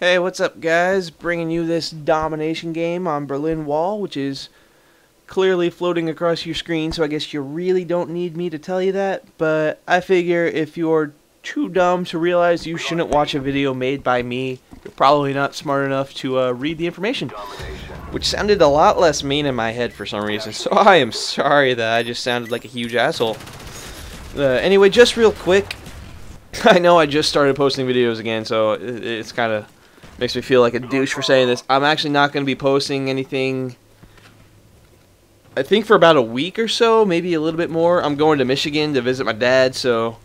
Hey, what's up, guys? Bringing you this domination game on Berlin Wall, which is clearly floating across your screen, so I guess you really don't need me to tell you that, but I figure if you're too dumb to realize you shouldn't watch a video made by me, you're probably not smart enough to read the information, which sounded a lot less mean in my head for some reason, so I am sorry that I just sounded like a huge asshole. Anyway, just real quick, I know I just started posting videos again, so it's kind of makes me feel like a douche for saying this. I'm actually not going to be posting anything, I think, for about a week or so, maybe a little bit more. I'm going to Michigan to visit my dad, so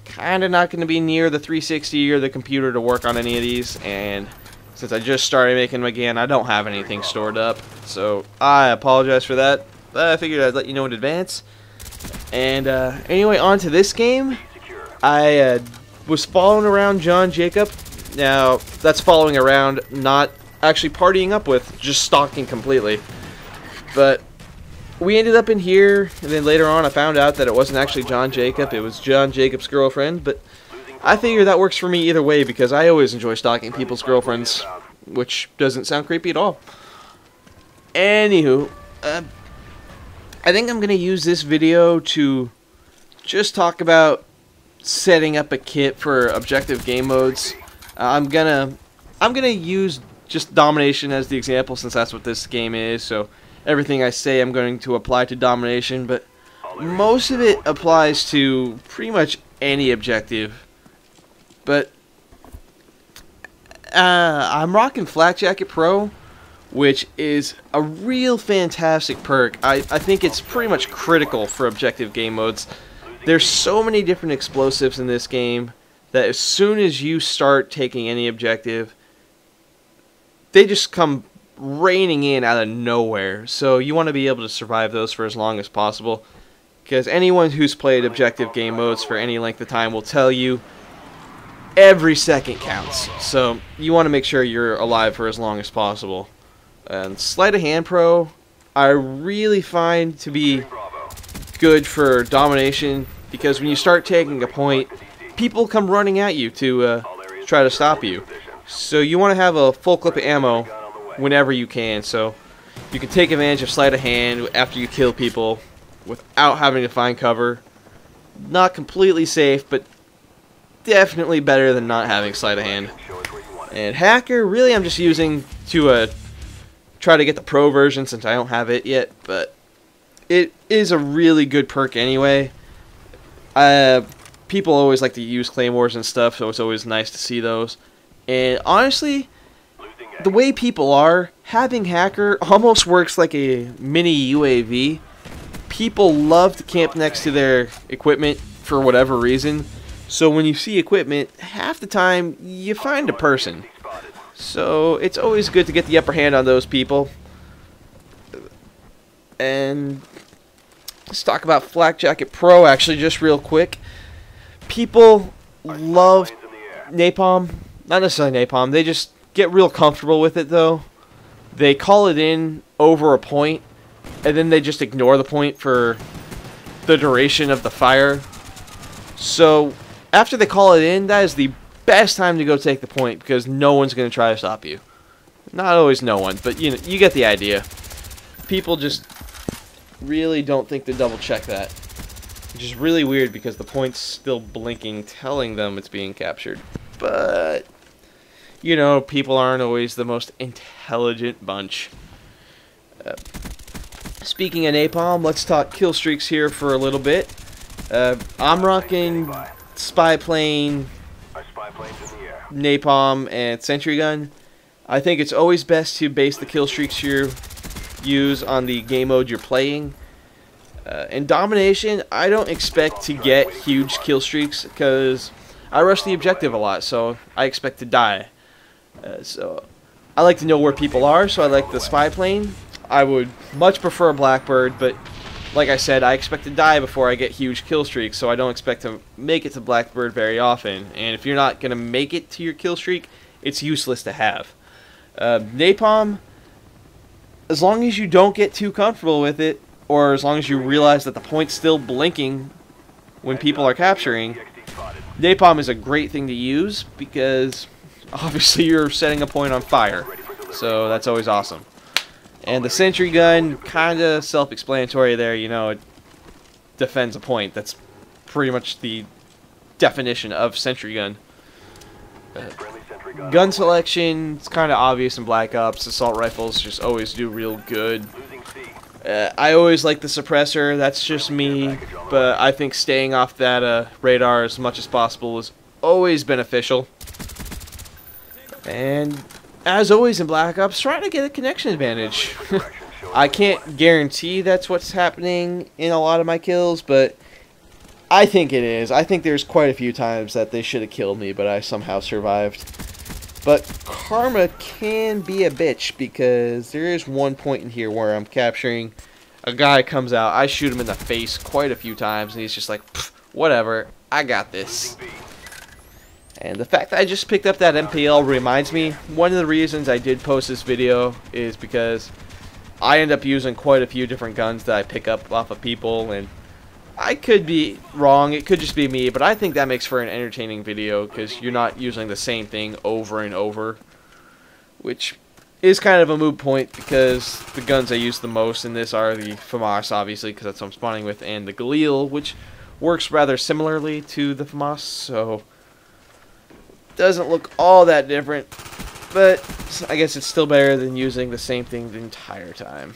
kind of not going to be near the 360 or the computer to work on any of these. And since I just started making them again, I don't have anything stored up, so I apologize for that. I figured I'd let you know in advance. And anyway, on to this game. I was following around John Jacob. Now, that's following around, not actually partying up with, just stalking completely. But we ended up in here, and then later on I found out that it wasn't actually John Jacob, it was John Jacob's girlfriend. But I figure that works for me either way, because I always enjoy stalking people's girlfriends, which doesn't sound creepy at all. Anywho, I think I'm going to use this video to just talk about setting up a kit for objective game modes. I'm gonna use just domination as the example, since that's what this game is, so everything I say I'm going to apply to domination, but most of it applies to pretty much any objective. But I'm rocking Flak Jacket Pro, which is a real fantastic perk. I think it's pretty much critical for objective game modes. There's so many different explosives in this game that as soon as you start taking any objective, they just come raining in out of nowhere. So you want to be able to survive those for as long as possible, because anyone who's played objective game modes for any length of time will tell you every second counts. So you want to make sure you're alive for as long as possible. And Sleight of Hand Pro, I really find to be good for domination, because when you start taking a point, people come running at you to try to stop you. So you want to have a full clip of ammo whenever you can, so you can take advantage of sleight of hand after you kill people without having to find cover. Not completely safe, but definitely better than not having sleight of hand. And Hacker, really I'm just using to try to get the pro version, since I don't have it yet, but it is a really good perk anyway. People always like to use claymores and stuff, so it's always nice to see those. And honestly, the way people are, having Hacker almost works like a mini UAV. People love to camp next to their equipment for whatever reason. So when you see equipment, half the time you find a person. So it's always good to get the upper hand on those people. And let's talk about Flak Jacket Pro actually just real quick. People love napalm, not necessarily napalm, they just get real comfortable with it though. They call it in over a point, and then they just ignore the point for the duration of the fire. So after they call it in, that is the best time to go take the point, because no one's going to try to stop you. Not always no one, but you know, you get the idea. People just really don't think to double check that, which is really weird because the point's still blinking, telling them it's being captured. But you know, people aren't always the most intelligent bunch. Speaking of napalm, let's talk kill streaks here for a little bit. I'm rocking spy plane, napalm, and sentry gun. I think it's always best to base the kill streaks you use on the game mode you're playing. In domination, I don't expect to get huge kill streaks because I rush the objective a lot, so I expect to die. So I like to know where people are, so I like the spy plane. I would much prefer Blackbird, but like I said, I expect to die before I get huge kill streaks, so I don't expect to make it to Blackbird very often. And if you're not going to make it to your kill streak, it's useless to have. Napalm, as long as you don't get too comfortable with it, or as long as you realize that the point's still blinking when people are capturing, napalm is a great thing to use, because obviously you're setting a point on fire. So that's always awesome. And the sentry gun, kind of self-explanatory there, you know, it defends a point. That's pretty much the definition of sentry gun. Gun selection, it's kind of obvious in Black Ops. Assault rifles just always do real good. I always like the suppressor, that's just me, but I think staying off that radar as much as possible is always beneficial. And as always in Black Ops, trying to get a connection advantage. I can't guarantee that's what's happening in a lot of my kills, but I think it is. I think there's quite a few times that they should have killed me, but I somehow survived. But karma can be a bitch, because there is one point in here where I'm capturing a guy comes out, I shoot him in the face quite a few times, and he's just like, whatever, I got this. And the fact that I just picked up that MPL reminds me, one of the reasons I did post this video is because I end up using quite a few different guns that I pick up off of people, and I could be wrong, it could just be me, but I think that makes for an entertaining video because you're not using the same thing over and over, which is kind of a moot point because the guns I use the most in this are the FAMAS, obviously, because that's what I'm spawning with, and the Galil, which works rather similarly to the FAMAS, so doesn't look all that different, but I guess it's still better than using the same thing the entire time.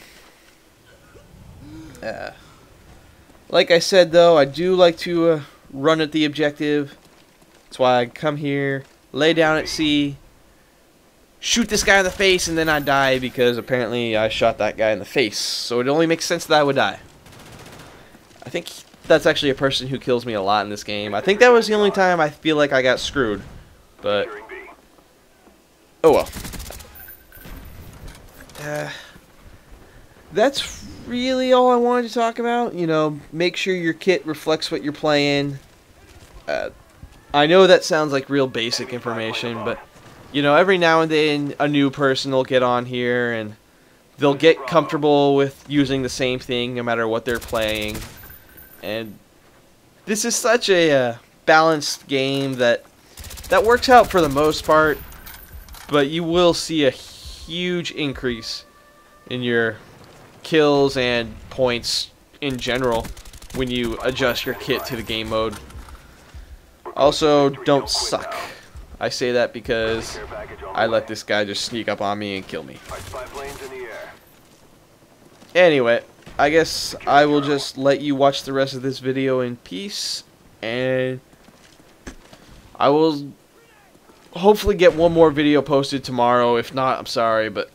Like I said, though, I do like to run at the objective. That's why I come here, lay down at C, shoot this guy in the face, and then I die because apparently I shot that guy in the face. So it only makes sense that I would die. I think that's actually a person who kills me a lot in this game. I think that was the only time I feel like I got screwed. But oh well. That's really all I wanted to talk about. You know, make sure your kit reflects what you're playing. I know that sounds like real basic information, but you know, every now and then a new person will get on here and they'll get comfortable with using the same thing no matter what they're playing. And this is such a balanced game that works out for the most part, but you will see a huge increase in your kills and points in general when you adjust your kit to the game mode. Also, don't suck. I say that because I let this guy just sneak up on me and kill me. Anyway, I guess I will just let you watch the rest of this video in peace, and I will hopefully get one more video posted tomorrow. If not, I'm sorry, but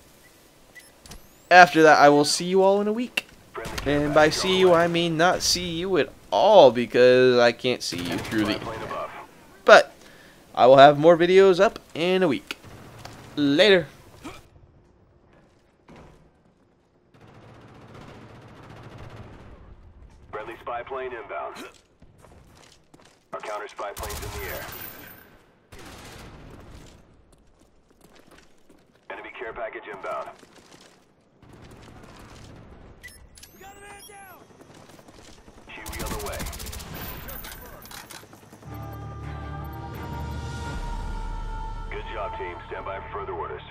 after that, I will see you all in a week. And by see you, I mean not see you at all, because I can't see you through the internet. But I will have more videos up in a week. Later. Friendly spy plane inbound. Our counter spy plane's in the air. Enemy care package inbound. We got a man down. Huey on the way. Good job, team. Stand by for further orders.